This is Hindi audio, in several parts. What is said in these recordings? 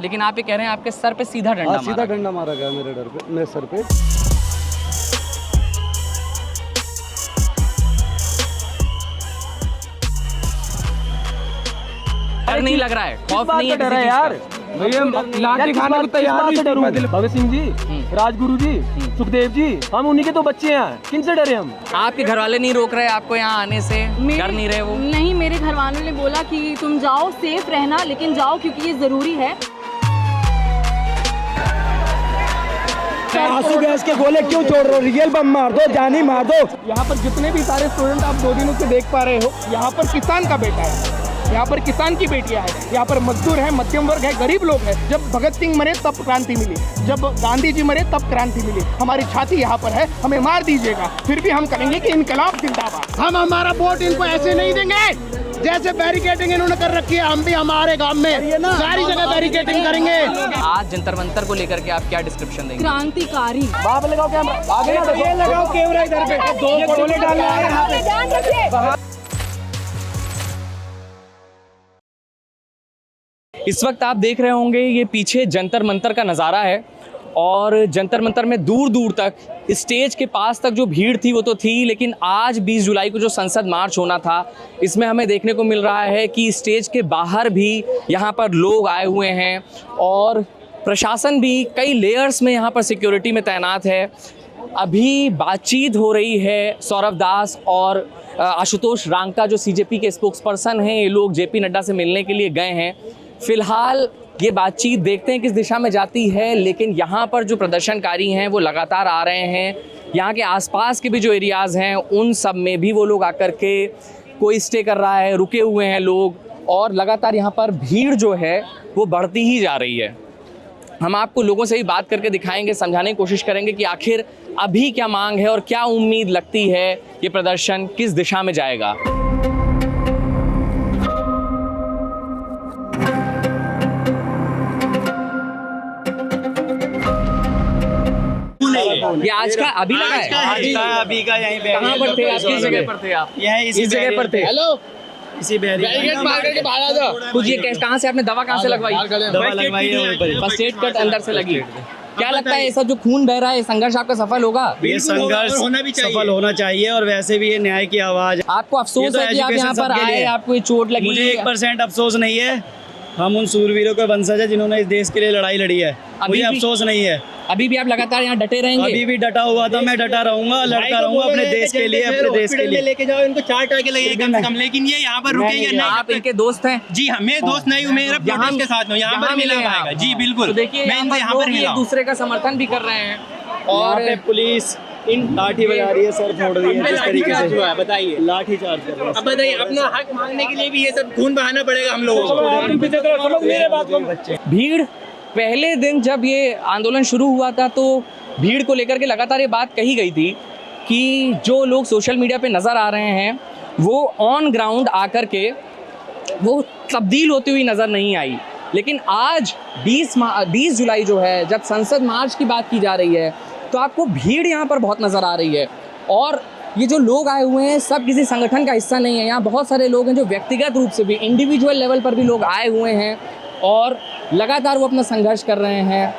लेकिन आप ये कह रहे हैं आपके सर पे सीधा डंडा मारा? सीधा डंडा मारा गया मेरे सर पे। डर नहीं लग रहा है, खौफ नहीं है डर है यार। लाठी खाने को तैयार नहीं। भगत सिंह जी, राजगुरु जी, सुखदेव जी, हम उन्हीं के तो बच्चे हैं, किन से डरे हम? आपके घर वाले नहीं रोक रहे आपको यहाँ आने से? डर नहीं रहे वो? नहीं, मेरे घर वालों ने बोला कि तुम जाओ, सेफ रहना, लेकिन जाओ क्योंकि ये जरूरी है। आंसू गैस के गोले क्यों छोड़ रहे हो? रियल बम मार दो, जानी मार दो। यहाँ पर जितने भी सारे स्टूडेंट आप 2 दिनों से देख पा रहे हो, यहाँ पर किसान का बेटा है, यहाँ पर किसान की बेटियां हैं, यहाँ पर मजदूर है, मध्यम वर्ग है, गरीब लोग हैं। जब भगत सिंह मरे तब क्रांति मिली, जब गांधी जी मरे तब क्रांति मिली। हमारी छाती यहाँ पर है, हमें मार दीजिएगा, फिर भी हम करेंगे कि इनकलाब जिंदाबाद। हम हमारा वोट इनको ऐसे नहीं देंगे जैसे बैरिकेडिंग इन्होंने कर रखी है। हम भी हमारे गांव में सारी जगह बैरिकेडिंग करेंगे। आज जंतर मंतर को लेकर के आप क्या डिस्क्रिप्शन देंगे? क्रांतिकारी। बाप लगाओ कैमरा, आगे ना देखो, लगाओ कैमरा इधर पे, 2 गोले डालने आए यहाँ पे। इस वक्त आप देख रहे होंगे ये पीछे जंतर मंतर का नज़ारा है और जंतर मंतर में दूर दूर तक स्टेज के पास तक जो भीड़ थी वो तो थी, लेकिन आज 20 जुलाई को जो संसद मार्च होना था इसमें हमें देखने को मिल रहा है कि स्टेज के बाहर भी यहाँ पर लोग आए हुए हैं और प्रशासन भी कई लेयर्स में यहाँ पर सिक्योरिटी में तैनात है। अभी बातचीत हो रही है सौरभ दास और आशुतोष रांगटा जो सीजेपी के स्पोक्सपर्सन हैं, ये लोग जेपी नड्डा से मिलने के लिए गए हैं। फिलहाल ये बातचीत देखते हैं किस दिशा में जाती है, लेकिन यहाँ पर जो प्रदर्शनकारी हैं वो लगातार आ रहे हैं। यहाँ के आसपास के भी जो एरियाज़ हैं उन सब में भी वो लोग आकर के कोई स्टे कर रहा है, रुके हुए हैं लोग और लगातार यहाँ पर भीड़ जो है वो बढ़ती ही जा रही है। हम आपको लोगों से ही बात करके दिखाएंगे, समझाने की कोशिश करेंगे कि आखिर अभी क्या मांग है और क्या उम्मीद लगती है ये प्रदर्शन किस दिशा में जाएगा। ये आज का अभी लगा है? अभी का यहीं पे। कहाँ पर थे आप? किस जगह पर थे आप? यहीं इस जगह पर थे? हेलो, इसी बैरिकेड मार करके बाहर आ जाओ। कुछ ये कहाँ से आपने दवा कहाँ से लगवाई? दवा लगवाई है, फर्स्ट एड कट अंदर से लगी। क्या लगता है ये सब जो खून बह रहा है, संघर्ष आपका सफल होगा? ये संघर्ष सफल होना चाहिए और वैसे भी ये न्याय की आवाज। आपको अफसोस है कि आप यहाँ पर आए, आपको ये चोट लगी? मुझे 1% अफसोस नहीं है। हम उन सूरवीरों के वंशज है जिन्होंने इस देश के लिए लड़ाई लड़ी है, मुझे अफसोस नहीं है। अभी भी आप लगातार यहाँ डटे रहेंगे? अभी भी डटा हुआ था, मैं डटा रहूंगा, लड़ता रहूंगा अपने देश के लिए, अपने देश के लिए। लेके जाओ इनको, 4 टाके लगे कम से कम, लेकिन ये यहाँ पर रुकेंगे नहीं। आप इनके दोस्त हैं? जी हाँ, मैं दोस्त नहीं हूँ, मेरा प्रोटेस्ट के साथ हूँ, यहाँ पर मिला पाएगा। जी बिल्कुल, देखिए मैं इनसे यहाँ पर मिला। एक दूसरे का समर्थन भी कर रहे हैं और पुलिस इन लाठी बजा रही है, सर फोड़ रही है, जिस तरीके से बताइए लाठी चार्ज कर रही है। अब बताइए, अपना हक मांगने के लिए भी ये सब खून बहाना पड़ेगा हम लोगों को। भीड़ पहले दिन जब ये आंदोलन शुरू हुआ था तो भीड़ को लेकर के लगातार ये बात कही गई थी कि जो लोग सोशल मीडिया पे नज़र आ रहे हैं वो ऑन ग्राउंड आकर के वो तब्दील होती हुई नज़र नहीं आई। लेकिन आज 20 जुलाई जो है, जब संसद मार्च की बात की जा रही है तो आपको भीड़ यहाँ पर बहुत नज़र आ रही है। और ये जो लोग आए हुए हैं सब किसी संगठन का हिस्सा नहीं है। यहाँ बहुत सारे लोग हैं जो व्यक्तिगत रूप से भी, इंडिविजुअल लेवल पर भी लोग आए हुए हैं और लगातार वो अपना संघर्ष कर रहे हैं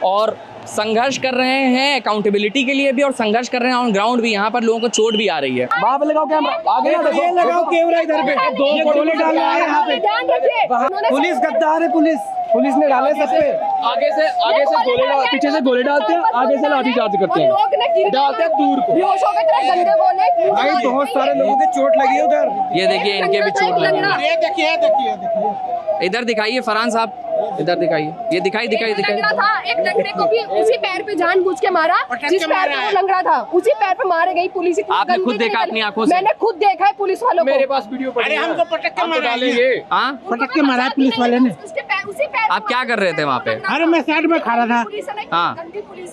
और संघर्ष कर रहे हैं अकाउंटेबिलिटी के लिए भी और संघर्ष कर रहे हैं ऑन ग्राउंड भी। यहाँ पर लोगों को चोट भी आ रही है। बाप लगाओ कैमरा, आगे ना देखो, लगाओ कैमरा इधर पे, 2 गोले डालने आए यहाँ पे। पुलिस गद्दार है, पुलिस ने डाले सब पे। आगे से गोले डाल, पीछे से गोले डालते हैं, आगे से लाठी चार्ज करते हैं, डालते हैं दूर को। भाई बहुत सारे लोगों के चोट लगी है उधर। ये देखिए इनके भी चोट लगी है। देखिए इधर दिखाइए फरहान साहब, इधर दिखाइए, ये दिखाई था। एक लंगड़े को भी उसी पैर पे जानबूझ के मारा, जिस पैर पे वो लंगड़ा था उसी पैर पे मारे गई पुलिस। आपने खुद देखा अपनी आंखों से? मैंने खुद देखा है पुलिस वालों को। मेरे पास वीडियो पड़ी है। अरे हमको पटक के मारा है। हाँ, पटक के मारा है पुलिस वाले ने। उसी पैर आप क्या कर रहे थे वहाँ पे? अरे मैं साइड में खड़ा था, हाँ,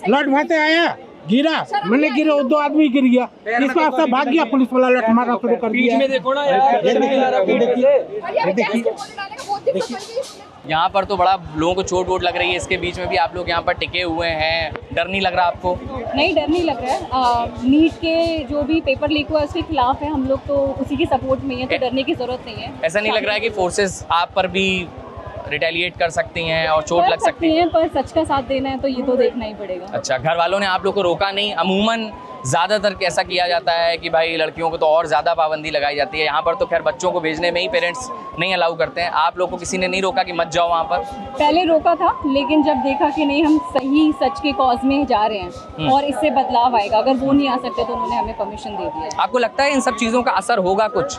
लौट भाते आया, गिरा, मैंने गिरा, 2 आदमी गिर गया, इस पास से भाग गया, पुलिस वाला लौट मारा शुरू कर दिया। बीच में देखो ना यार, यहाँ पर तो बड़ा लोगों को चोट वोट लग रही है, इसके बीच में भी आप लोग यहाँ पर टिके हुए हैं। डर नहीं लग रहा आपको? नहीं, डर नहीं लग रहा है। नीट के जो भी पेपर लीक हुआ उसके खिलाफ है हम लोग, तो उसी की सपोर्ट में है, तो डरने की जरूरत नहीं है। ऐसा नहीं लग रहा है कि फोर्सेस आप पर भी रिटेलिएट कर सकती हैं और चोट लग सकती है। पर सच का साथ देना है तो ये तो देखना ही पड़ेगा। अच्छा, घर वालों ने आप लोग को रोका नहीं? अमूमन ज़्यादातर कैसा किया जाता है कि भाई लड़कियों को तो और ज़्यादा पाबंदी लगाई जाती है, यहाँ पर तो खैर बच्चों को भेजने में ही पेरेंट्स नहीं अलाउ करते हैं। आप लोग को किसी ने नहीं रोका कि मत जाओ वहाँ पर? पहले रोका था, लेकिन जब देखा कि नहीं हम सही सच के कॉज में जा रहे हैं और इससे बदलाव आएगा, अगर वो नहीं आ सकते तो उन्होंने हमें परमिशन दे दिया। आपको लगता है इन सब चीज़ों का असर होगा? कुछ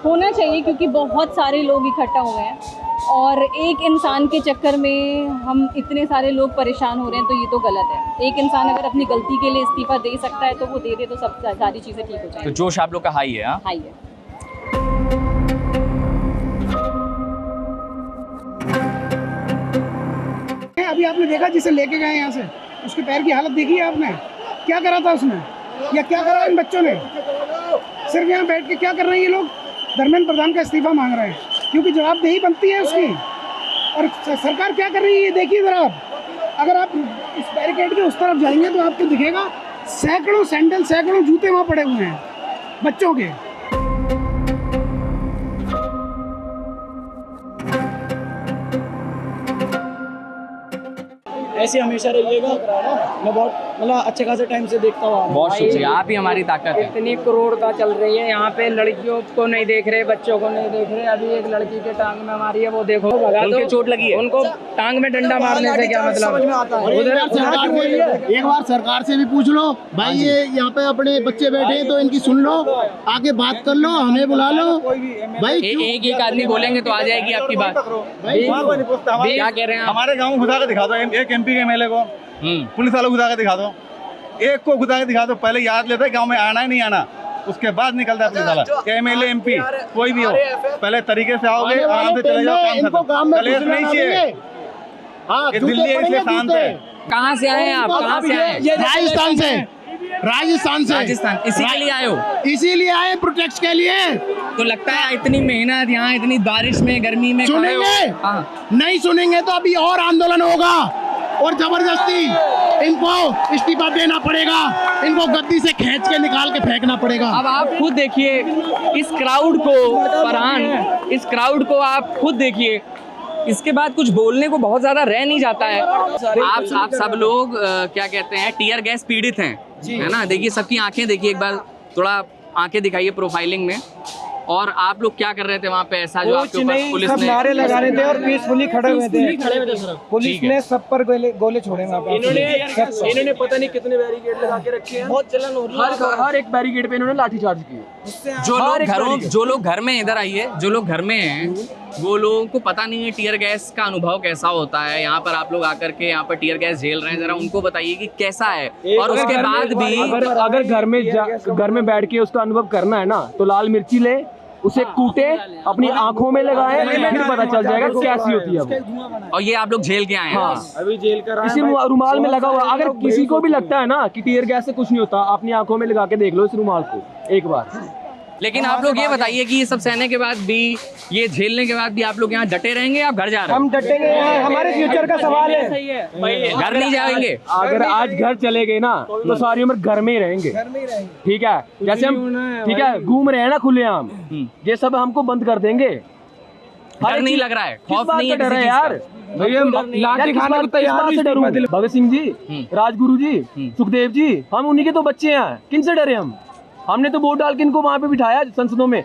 होना चाहिए, क्योंकि बहुत सारे लोग इकट्ठा हुए हैं और एक इंसान के चक्कर में हम इतने सारे लोग परेशान हो रहे हैं, तो ये तो गलत है। एक इंसान अगर अपनी गलती के लिए इस्तीफा दे सकता है तो वो दे दे, तो सब सारी चीज़ें ठीक हो जाएंगी। तो जोश आप लोग का हाई है? हाई है। अभी आपने देखा जिसे लेके गए यहाँ से, उसके पैर की हालत देखी है आपने? क्या करा था उसने या क्या करा इन बच्चों ने? सिर्फ यहाँ बैठ के क्या कर रहे हैं ये लोग? धर्मेंद्र प्रधान का इस्तीफा मांग रहे हैं, क्योंकि जवाबदेही बनती है उसकी। और सरकार क्या कर रही है ये देखिए ज़रा आप। अगर आप इस बैरिकेड के उस तरफ जाएंगे तो आपको दिखेगा सैकड़ों सैंडल, सैकड़ों जूते वहाँ पड़े हुए हैं बच्चों के। ऐसे हमेशा रहिएगा। मैं बहुत मतलब अच्छे खासे टाइम से देखता हूँ। बहुत शुक्रिया, आप ही हमारी ताकत है। इतनी करोड़ता चल रही है यहाँ पे, लड़कियों को नहीं देख रहे, बच्चों को नहीं देख रहे। अभी एक लड़की के टांग में मारी है, वो देखो, उनके चोट लगी है। उनको टांग में डंडा मारने से क्या मतलब? एक बार सरकार से भी पूछ लो भाई, ये यहाँ पे अपने बच्चे बैठे हैं तो इनकी सुन लो, आगे बात कर लो, हमें बुला लो भाई। एक आदमी बोलेंगे तो आ जाएगी आपकी बात। क्या कह रहे हैं आप? हमारे गाँव घुसा के दिखा दो, एक MP के MLA को, पुलिस वालों को घुसा के दिखा दो, एक को घुसा के दिखा दो। पहले याद लेते गांव में आना ही नहीं आना, उसके बाद निकलता है पुलिस वाला। MLA MP कोई भी हो, पहले तरीके से आओगे, आराम से चले जाओ, काम खत्म। कलेश नहीं चाहिए। ये दिल्ली है इसलिए शांत है। कहाँ से आए हैं आप? कहाँ से आए हैं? राजस्थान से। राजस्थान। इसी के लिए आए हो? इसीलिए आए, प्रोटेक्ट के लिए। तो लगता है इतनी मेहनत यहाँ, इतनी बारिश में, गर्मी में सुनेंगे? नहीं सुनेंगे तो अभी और आंदोलन होगा और जबरदस्ती इनको इस्तीफा देना पड़ेगा, इनको गद्दी से खींच के निकाल के फेंकना पड़ेगा। अब आप खुद देखिए इस क्राउड को, फरहान, इस क्राउड को आप खुद देखिए। इसके बाद कुछ बोलने को बहुत ज्यादा रह नहीं जाता है। आप सब लोग क्या कहते हैं, टीयर गैस पीड़ित हैं, है ना? देखिए सबकी आंखें देखिए, एक बार थोड़ा आंखें दिखाइए प्रोफाइलिंग में। और आप लोग क्या कर रहे थे वहाँ पे? ऐसा जो आपके ऊपर पुलिस ने नारे लगा रहे थे और पीसफुली खड़े हुए थे। पुलिस ने सब पर गोले छोड़े वहाँ पे। इन्होंने पता नहीं कितने बैरिकेड लगा के रखे हैं, बहुत चलन हो रही है। हर एक बैरिकेड पे इन्होंने लाठीचार्ज किया। जो लोग घर में, इधर आइए, जो लोग घर में हैं वो लोगों को पता नहीं है टीयर गैस का अनुभव कैसा होता है। यहाँ पर आप लोग आकर के यहाँ पर टीयर गैस झेल रहे हैं, जरा उनको बताइए कि कैसा है। और उसके बाद भी अगर घर में बैठ के उसका अनुभव करना है ना, तो लाल मिर्ची ले, उसे कूटे, अपनी आंखों में लगाए, फिर पता चल जाएगा कैसी होती है वो। और ये आप लोग झेल के आए हैं? अभी जेल कर इसी रुमाल में लगा हुआ। अगर किसी को भी लगता है ना कि टीयर गैस से कुछ नहीं होता, अपनी आंखों में लगा के देख लो इस रुमाल को एक बार। लेकिन आप लोग ये बताइए कि ये सब सहने के बाद भी, ये झेलने के बाद भी आप लोग यहाँ डटे रहेंगे या घर जा रहे हैं? हम डटेंगे, हमारे फ्यूचर का सवाल है। घर नहीं जाएंगे? अगर आज घर चले गए ना तो सारी उम्र घर में ही रहेंगे। ठीक है, जैसे हम ठीक है घूम रहे हैं ना खुलेआम, ये सब हमको बंद कर देंगे। डर नहीं लग रहा है? खौफ नहीं है? डर है यार, लाठी खाने को तैयार से डरूं? भगत सिंह जी, राजगुरु जी, सुखदेव जी, हम उन्हीं के तो बच्चे हैं, किन से डरे हम? हमने तो वोट डाल के इनको वहां पे बिठाया संसदों में,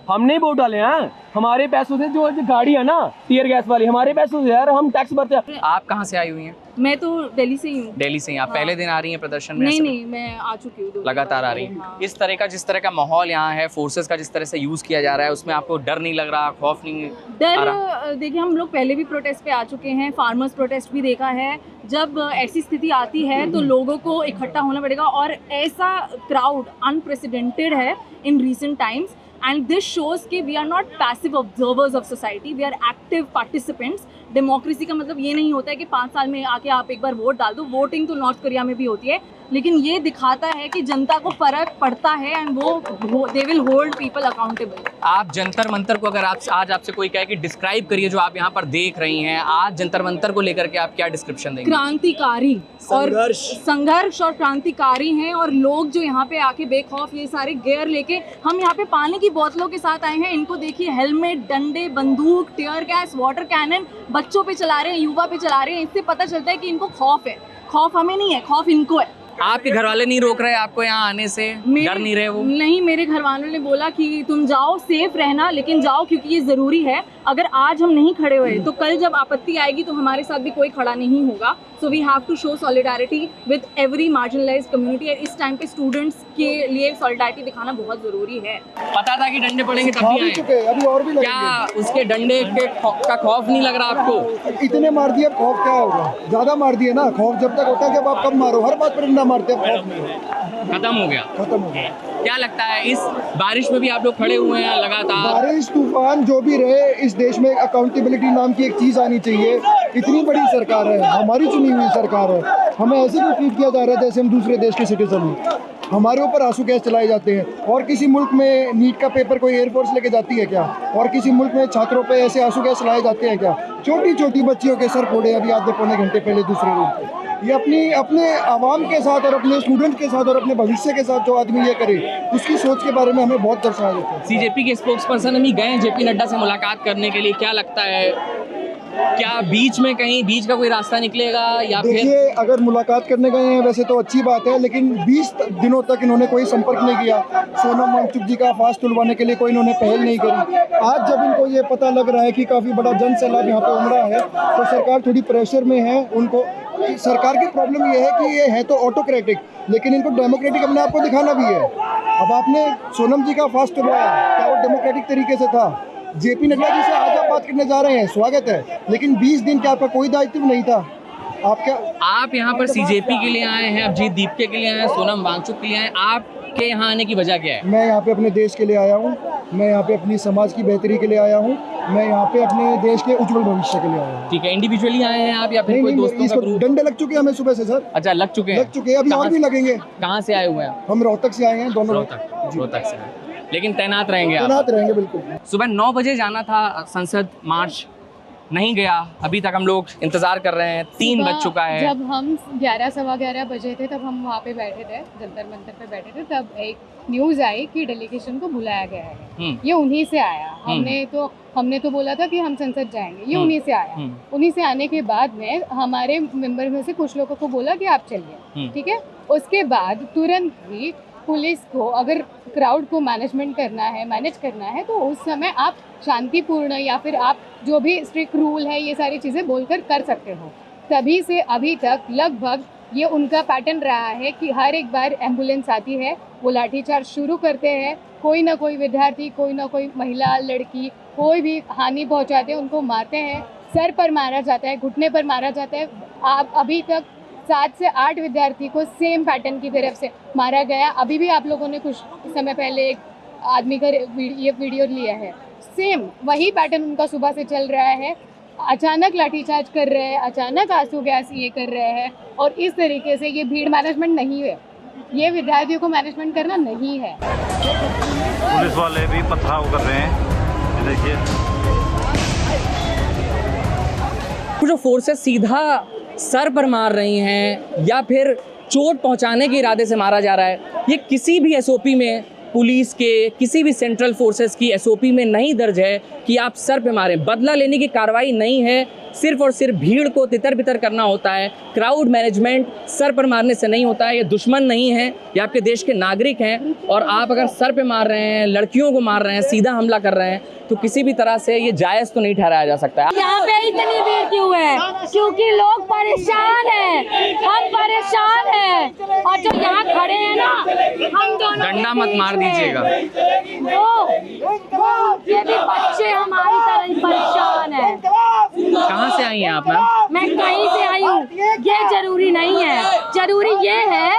हमने ही वोट डाले हैं। हमारे पैसों से जो गाड़ी है ना टीयर गैस वाली, हमारे पैसों से यार, हम टैक्स भरते हैं। आप कहाँ से आई हुई हैं? मैं तो दिल्ली से ही हूँ। दिल्ली से ही? आप पहले दिन आ रही हैं प्रदर्शन में? नहीं, मैं आ चुकी हूँ, लगातार आ रही हैं। इस तरह का, जिस तरह का माहौल यहाँ है, फोर्सेस का जिस तरह से यूज किया जा रहा है, उसमें आपको डर नहीं लग रहा, खौफ नहीं? डर देखिए, हम लोग पहले भी प्रोटेस्ट पे आ चुके हैं, फार्मर्स प्रोटेस्ट भी देखा है। जब ऐसी स्थिति आती है तो लोगों को इकट्ठा होना पड़ेगा, और ऐसा क्राउड अनप्रेसिडेंटेड है in recent times. And this shows कि we are not passive observers of society, we are active participants. Democracy का मतलब ये नहीं होता है कि 5 साल में आके आप एक बार वोट डाल दो। वोटिंग तो नॉर्थ कोरिया में भी होती है, लेकिन ये दिखाता है कि जनता को फर्क पड़ता है एंड वो they will hold people accountable. आप जंतर मंतर को अगर आज आपसे कोई कहे कि डिस्क्राइब करिए जो आप यहाँ पर देख रही हैं, आज जंतर मंतर को लेकर के आप क्या डिस्क्रिप्शन देंगे? क्रांतिकारी और संघर्ष और क्रांतिकारी हैं, और लोग जो यहाँ पे आके बेखौफ ये सारे गियर लेके, हम यहाँ पे पानी की की बोतलों के साथ आए हैं। इनको देखिए, हेलमेट, डंडे, बंदूक, टीयर गैस, वाटर कैनन बच्चों पे चला रहे हैं, युवा पे चला रहे हैं। इससे पता चलता है कि इनको खौफ है। खौफ हमें नहीं है, खौफ इनको है। आपके घर वाले नहीं रोक रहे आपको यहाँ आने से? डर नहीं रहे वो? नहीं, मेरे घर वालों ने बोला कि तुम जाओ, सेफ रहना, लेकिन जाओ क्योंकि ये ज़रूरी है। अगर आज हम नहीं खड़े हुए तो कल जब आपत्ति आएगी तो हमारे साथ भी कोई खड़ा नहीं होगा। So we have to show solidarity with every marginalised community. इस टाइम पे स्टूडेंट्स के लिए सॉलिडारिटी दिखाना बहुत ज़रूरी है। पता था कि डंडे पड़ेंगे तब भी आए? अभी और भी क्या उसके डंडे का खौफ नहीं लग रहा आपको? इतने मार दिए, खौफ क्या होगा? ज्यादा मार दिए ना। खौफ जब तक होता है जब आप कम मारो, हर बात पर डंडा मारते हैं, खौफ नहीं। खत्म हो गया। खत्म हो गया। क्या लगता है इस बारिश में भी आप लोग खड़े हुए हैं लगातार? बारिश तूफान जो भी रहे, इस देश में अकाउंटेबिलिटी नाम की एक चीज आनी चाहिए। इतनी बड़ी सरकार है, हमारी चुनी हुई सरकार है, हमें ऐसे भी ट्रीट किया जा रहा है जैसे हम दूसरे देश के सिटीजन हैं। हमारे ऊपर आंसू गैस चलाए जाते हैं। और किसी मुल्क में नीट का पेपर कोई एयरफोर्स लेके जाती है क्या? और किसी मुल्क में छात्रों पे ऐसे आंसू गैस चलाए जाते हैं क्या? छोटी छोटी बच्चियों के सर फोड़े अभी आधे पौने घंटे पहले दूसरे रूम पे। ये अपने आवाम के साथ और अपने स्टूडेंट के साथ और अपने भविष्य के साथ जो आदमी ये करे, उसकी सोच के बारे में हमें बहुत दर्शाया जाता है। सीजेपी के स्पोक्सपर्सन अभी गए जेपी नड्डा से मुलाकात करने के लिए। क्या लगता है, क्या बीच में कहीं बीच का कोई रास्ता निकलेगा या फिर? देखिए, अगर मुलाकात करने गए हैं वैसे तो अच्छी बात है, लेकिन 20 दिनों तक इन्होंने कोई संपर्क नहीं किया। सोनम वांगचुक जी का फास्ट तुलवाने के लिए कोई इन्होंने पहल नहीं करी। आज जब इनको ये पता लग रहा है कि काफ़ी बड़ा जन सैलाब यहाँ पे उमड़ा है, तो सरकार थोड़ी प्रेशर में है। उनको सरकार की प्रॉब्लम ये है कि ये है तो ऑटोक्रेटिक, लेकिन इनको डेमोक्रेटिक अपने आप को दिखाना भी है। अब आपने सोनम जी का फास्ट तुलवाया, क्या वो डेमोक्रेटिक तरीके से था? जेपी नड्डा जी से आज आप बात करने जा रहे हैं, स्वागत है, लेकिन 20 दिन क्या आपका कोई दायित्व नहीं था? आप यहाँ पर सीजेपी के लिए आए हैं, अभिजीत दीपके के लिए आए हैं, सोनम वांगचुक के लिए आए हैं। आपके यहाँ आने की वजह क्या है? मैं यहाँ पे अपने देश के लिए आया हूँ, मैं यहाँ पे अपनी समाज की बेहतरी के लिए आया हूँ, मैं यहाँ पे अपने देश के उज्जवल भविष्य के लिए आया हूँ। ठीक है, इंडिविजुअली आए हैं आप या फिर कोई दोस्तों का ग्रुप? डंडे लग चुके हैं हमें सुबह से सर। अच्छा, लग चुके हैं? लग चुके हैं, अभी और भी लगेंगे। कहाँ से आए हुए हैं? हम रोहतक से आए हैं, दोनों रोहतक से। लेकिन तैनात रहेंगे आप? तैनात रहेंगे बिल्कुल। सुबह 9 बजे जाना था संसद मार्च, नहीं गया। अभी तक हम लोग इंतजार कर रहे हैं, 3 बज चुका है। जब हम 11 सवा 11 बजे थे तब हम वहाँ पे बैठे थे, जंतर मंतर पे बैठे थे, तब एक न्यूज़ आई कि डेलीगेशन को बुलाया गया है। ये उन्हीं से आया। हमने तो बोला था कि हम संसद जाएंगे, ये उन्हीं से आया। उन्हीं से आने के बाद में हमारे मेंबर में से कुछ लोगों को बोला कि आप चलिए, ठीक है। उसके बाद तुरंत ही पुलिस को अगर क्राउड को मैनेज करना है तो उस समय आप शांतिपूर्ण या फिर आप जो भी स्ट्रिक्ट रूल है ये सारी चीज़ें बोलकर कर सकते हो। तभी से अभी तक लगभग ये उनका पैटर्न रहा है कि हर एक बार एम्बुलेंस आती है वो लाठीचार्ज शुरू करते हैं। कोई ना कोई विद्यार्थी, कोई ना कोई महिला, लड़की, कोई भी हानि पहुंचाते हैं, उनको मारते हैं। सर पर मारा जाता है, घुटने पर मारा जाता है। आप अभी तक 7 से 8 विद्यार्थी को सेम पैटर्न की तरफ से मारा गया। अभी भी आप लोगों ने कुछ समय पहले एक आदमी का ये वीडियो लिया है, सेम वही पैटर्न उनका सुबह से चल रहा है। अचानक लाठीचार्ज कर रहे हैं, अचानक आंसू गैस ये कर रहे हैं, और इस तरीके से ये भीड़ मैनेजमेंट नहीं है, ये विद्यार्थियों को मैनेजमेंट करना नहीं है। पुलिस वाले भी पथराव कर रहे हैं, देखिए। जो फोर्सेस सीधा सर पर मार रही हैं या फिर चोट पहुंचाने के इरादे से मारा जा रहा है, ये किसी भी एसओपी में, पुलिस के किसी भी सेंट्रल फोर्सेस की एसओपी में नहीं दर्ज है कि आप सर पे मारें। बदला लेने की कार्रवाई नहीं है, सिर्फ और सिर्फ भीड़ को तितर बितर करना होता है। क्राउड मैनेजमेंट सर पर मारने से नहीं होता है। ये दुश्मन नहीं है, ये आपके देश के नागरिक हैं, और आप अगर सर पे मार रहे हैं, लड़कियों को मार रहे हैं, सीधा हमला कर रहे हैं, तो किसी भी तरह से ये जायज़ तो नहीं ठहराया जा सकता है। यहाँ पे इतनी भीड़ क्यों है? क्योंकि लोग परेशान हैं, हम परेशान हैं, और जो यहाँ खड़े हैं ना, हम दोनों डंडा मत मार दीजिएगा। वो ये भी बच्चे हमारी तरह ही परेशान हैं। कहाँ से आई हैं आप मैम? मैं कहीं से आई हूँ, ये जरूरी नहीं है। जरूरी ये है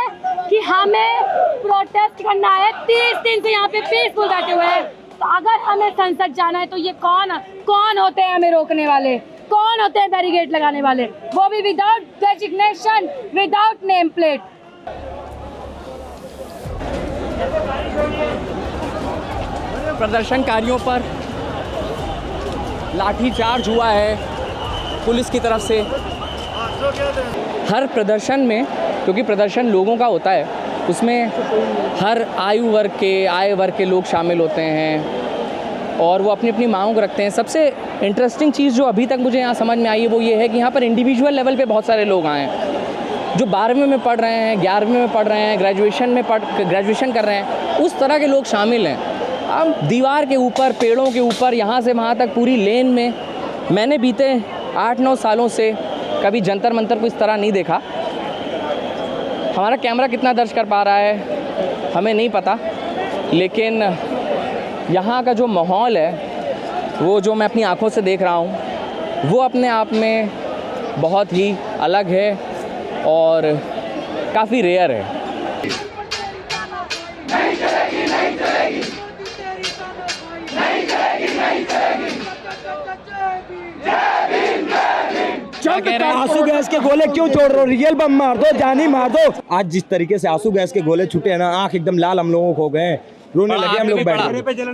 कि हमें प्रोटेस्ट करना है। 30 दिन से यहाँ पे पीसफुल बैठे हुए हैं, तो अगर हमें संसद जाना है तो ये कौन होते हैं हमें रोकने वाले? कौन होते हैं बैरिकेड लगाने वाले? वो भी without designation, without name plate. प्रदर्शनकारियों पर लाठीचार्ज हुआ है पुलिस की तरफ से। हर प्रदर्शन में, क्योंकि प्रदर्शन लोगों का होता है, उसमें हर आयु वर्ग के आय वर्ग के लोग शामिल होते हैं और वो अपनी अपनी मांग रखते हैं। सबसे इंटरेस्टिंग चीज़ जो अभी तक मुझे यहाँ समझ में आई है वो ये है कि यहाँ पर इंडिविजुअल लेवल पे बहुत सारे लोग आए हैं जो 12वीं में पढ़ रहे हैं, 11वीं में पढ़ रहे हैं, ग्रेजुएशन कर रहे हैं, उस तरह के लोग शामिल हैं। अब दीवार के ऊपर, पेड़ों के ऊपर, यहाँ से वहाँ तक पूरी लेन में मैंने बीते 8-9 सालों से कभी जंतर मंतर को इस तरह नहीं देखा। हमारा कैमरा कितना दर्ज कर पा रहा है हमें नहीं पता, लेकिन यहाँ का जो माहौल है वो जो मैं अपनी आँखों से देख रहा हूँ वो अपने आप में बहुत ही अलग है और काफ़ी रेयर है। आंसू गैस के गोले क्यों छोड़ रहे हो? रियल बम मार दो, जानी मार दो। आज जिस तरीके से आंसू गैस के गोले छूटे हैं ना, आंख एकदम लाल हम लोगों को हो गए, रोने लगे हम लोग बैठ।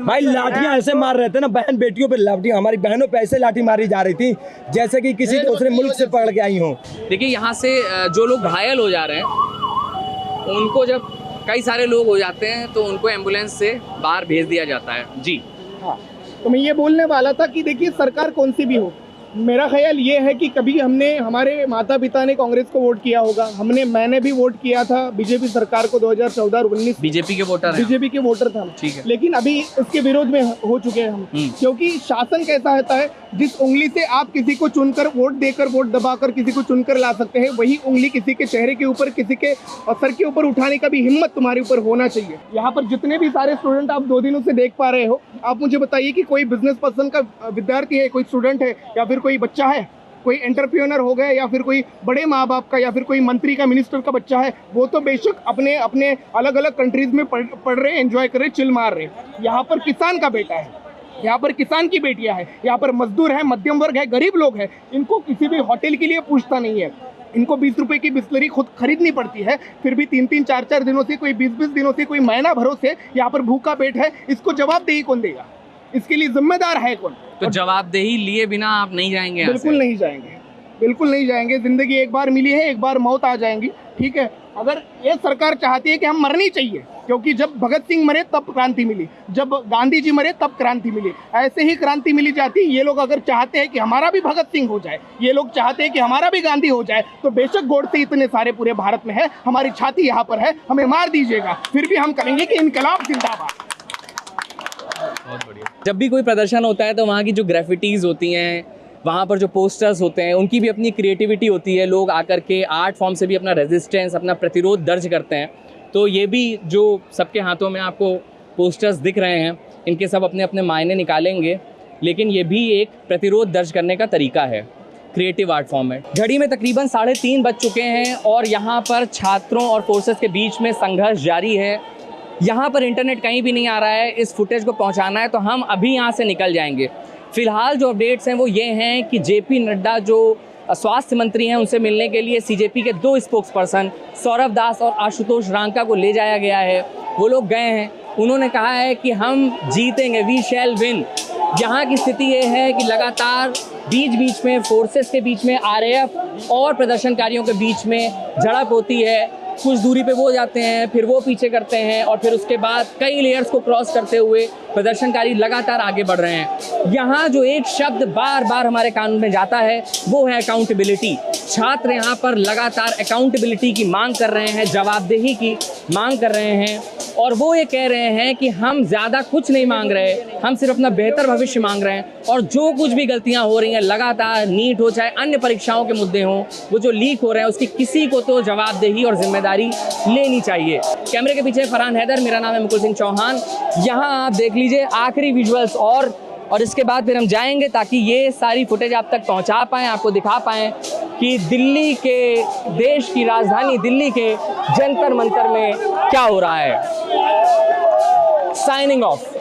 भाई लाठियां ऐसे मार रहे थे ना, बहन बेटियों पे लाठियां, हमारी बहनों पे ऐसे लाठी मारी जा रही थी जैसे कि किसी दूसरे मुल्क से पकड़ के आई हो। देखिए यहाँ से जो लोग घायल हो जा रहे हैं उनको जब कई सारे लोग हो जाते हैं तो उनको एम्बुलेंस से बाहर भेज दिया जाता है। जी हाँ, तो मैं ये बोलने वाला था कि देखिए सरकार कौन सी भी हो, मेरा ख्याल ये है कि कभी हमने, हमारे माता पिता ने कांग्रेस को वोट किया होगा, मैंने भी वोट किया था बीजेपी सरकार को 2014 और 19। बीजेपी के वोटर हैं। बीजेपी के वोटर था, ठीक है। लेकिन अभी उसके विरोध में हो चुके हैं हम, क्योंकि शासन कैसा होता है, जिस उंगली से आप किसी को चुनकर वोट देकर, वोट दबाकर किसी को चुनकर ला सकते हैं, वही उंगली किसी के चेहरे के ऊपर, किसी के सर के ऊपर उठाने का भी हिम्मत तुम्हारे ऊपर होना चाहिए। यहाँ पर जितने भी सारे स्टूडेंट आप 2 दिनों से देख पा रहे हो, आप मुझे बताइए कि कोई बिजनेस पर्सन का विद्यार्थी है, कोई स्टूडेंट है, या फिर कोई बच्चा है, कोई एंटरप्रेन्योर हो गया, या फिर कोई बड़े माँ बाप का, या फिर कोई मंत्री का, मिनिस्टर का बच्चा है, वो तो बेशक अपने अपने अलग अलग कंट्रीज में पढ़ रहे, एंजॉय कर रहे, चिल मार रहे। यहाँ पर किसान का बेटा है, यहाँ पर किसान की बेटियां हैं, यहाँ पर मजदूर है, मध्यम वर्ग है, गरीब लोग हैं, इनको किसी भी होटल के लिए पूछता नहीं है। इनको 20 रुपए की बिस्लरी खुद खरीदनी पड़ती है, फिर भी 3-3, 4-4 दिनों से, कोई 20-20 दिनों से, कोई महीना भरों से यहाँ पर भूखा पेट है। इसको जवाबदेही कौन देगा? इसके लिए जिम्मेदार है कौन? तो जवाबदेही लिए बिना आप नहीं जाएंगे? बिल्कुल नहीं जाएंगे, बिल्कुल नहीं जाएंगे। जिंदगी एक बार मिली है, एक बार मौत आ जाएंगी, ठीक है। अगर ये सरकार चाहती है कि हम मरनी चाहिए, क्योंकि जब भगत सिंह मरे तब क्रांति मिली, जब गांधी जी मरे तब क्रांति मिली, ऐसे ही क्रांति मिली जाती। ये लोग अगर चाहते हैं कि हमारा भी भगत सिंह हो जाए, ये लोग चाहते हैं कि हमारा भी गांधी हो जाए, तो बेशक गोडसे इतने सारे पूरे भारत में है, हमारी छाती यहाँ पर है, हमें मार दीजिएगा, फिर भी हम करेंगे कि इनकलाब जिंदाबाद। बहुत बढ़िया। जब भी कोई प्रदर्शन होता है तो वहाँ की जो ग्राफिटीज़ होती हैं, वहाँ पर जो पोस्टर्स होते हैं, उनकी भी अपनी क्रिएटिविटी होती है। लोग आकर के आर्ट फॉर्म से भी अपना रेजिस्टेंस, अपना प्रतिरोध दर्ज करते हैं। तो ये भी जो सबके हाथों में आपको पोस्टर्स दिख रहे हैं, इनके सब अपने अपने मायने निकालेंगे, लेकिन ये भी एक प्रतिरोध दर्ज करने का तरीका है, क्रिएटिव आर्ट फॉर्म है। घड़ी में तकरीबन 3:30 बज चुके हैं और यहाँ पर छात्रों और फोर्सेस के बीच में संघर्ष जारी है। यहाँ पर इंटरनेट कहीं भी नहीं आ रहा है। इस फुटेज को पहुँचाना है तो हम अभी यहाँ से निकल जाएंगे। फ़िलहाल जो अपडेट्स हैं वो ये हैं कि जेपी नड्डा जो स्वास्थ्य मंत्री हैं, उनसे मिलने के लिए सीजेपी के 2 स्पोक्सपर्सन सौरभ दास और आशुतोष रांका को ले जाया गया है। वो लोग गए हैं, उन्होंने कहा है कि हम जीतेंगे, वी शैल विन। यहाँ की स्थिति ये है कि लगातार बीच में फोर्सेस के बीच में आरएएफ और प्रदर्शनकारियों के बीच में झड़प होती है। कुछ दूरी पे वो जाते हैं, फिर वो पीछे करते हैं और फिर उसके बाद कई लेयर्स को क्रॉस करते हुए प्रदर्शनकारी लगातार आगे बढ़ रहे हैं। यहाँ जो एक शब्द बार बार हमारे कानून में जाता है वो है अकाउंटेबिलिटी। छात्र यहाँ पर लगातार अकाउंटेबिलिटी की मांग कर रहे हैं, जवाबदेही की मांग कर रहे हैं और वो ये कह रहे हैं कि हम ज़्यादा कुछ नहीं मांग रहे, हम सिर्फ अपना बेहतर भविष्य मांग रहे हैं। और जो कुछ भी गलतियाँ हो रही हैं लगातार, नीट हो चाहे अन्य परीक्षाओं के मुद्दे हों, वो जो लीक हो रहे हैं उसकी किसी को तो जवाबदेही और जिम्मेदारी लेनी चाहिए। कैमरे के पीछे फरहान हैदर, मेरा नाम है मुकुल सिंह चौहान। यहाँ आप देख लीजिए आखिरी विजुअल्स और इसके बाद फिर हम जाएंगे ताकि ये सारी फुटेज आप तक पहुँचा पाएँ, आपको दिखा पाएँ कि दिल्ली के, देश की राजधानी दिल्ली के जंतर मंतर में क्या हो रहा है। Signing off.